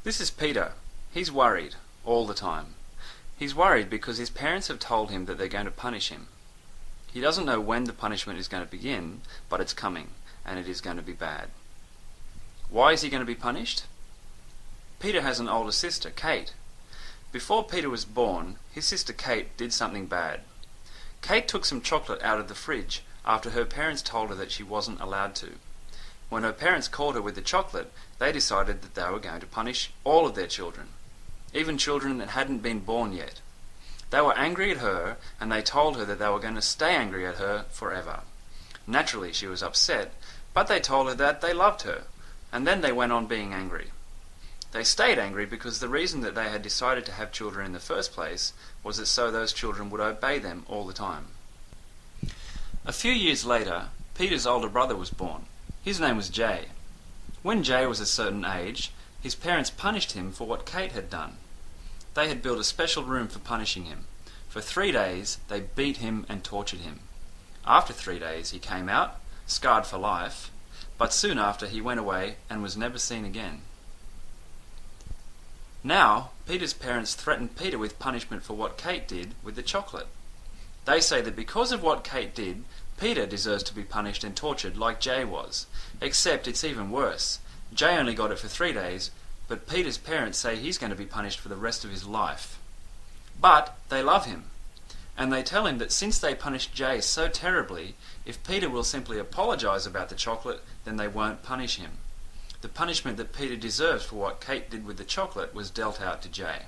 This is Peter. He's worried all the time. He's worried because his parents have told him that they're going to punish him. He doesn't know when the punishment is going to begin, but it's coming, and it is going to be bad. Why is he going to be punished? Peter has an older sister, Kate. Before Peter was born, his sister Kate did something bad. Kate took some chocolate out of the fridge after her parents told her that she wasn't allowed to. When her parents caught her with the chocolate, they decided that they were going to punish all of their children, even children that hadn't been born yet. They were angry at her, and they told her that they were going to stay angry at her forever. Naturally, she was upset, but they told her that they loved her, and then they went on being angry. They stayed angry because the reason that they had decided to have children in the first place was that so those children would obey them all the time. A few years later, Peter's older brother was born. His name was Jay. When Jay was a certain age, his parents punished him for what Kate had done. They had built a special room for punishing him. For 3 days, they beat him and tortured him. After 3 days, he came out, scarred for life, but soon after he went away and was never seen again. Now, Peter's parents threatened Peter with punishment for what Kate did with the chocolate. They say that because of what Kate did, Peter deserves to be punished and tortured like Jay was. Except it's even worse. Jay only got it for 3 days, but Peter's parents say he's going to be punished for the rest of his life. But they love him, and they tell him that since they punished Jay so terribly, if Peter will simply apologise about the chocolate, then they won't punish him. The punishment that Peter deserves for what Kate did with the chocolate was dealt out to Jay.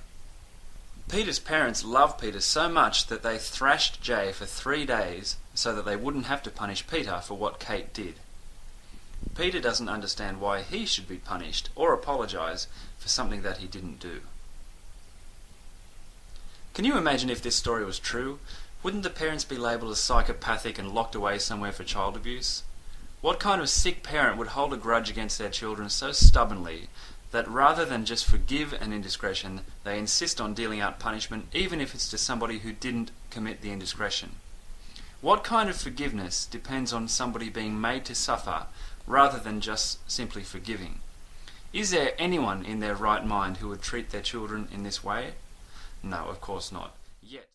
Peter's parents love Peter so much that they thrashed Jay for 3 days so that they wouldn't have to punish Peter for what Kate did. Peter doesn't understand why he should be punished or apologise for something that he didn't do. Can you imagine if this story was true? Wouldn't the parents be labelled as psychopathic and locked away somewhere for child abuse? What kind of sick parent would hold a grudge against their children so stubbornly that rather than just forgive an indiscretion, they insist on dealing out punishment even if it's to somebody who didn't commit the indiscretion? What kind of forgiveness depends on somebody being made to suffer rather than just simply forgiving? Is there anyone in their right mind who would treat their children in this way? No, of course not. Yet.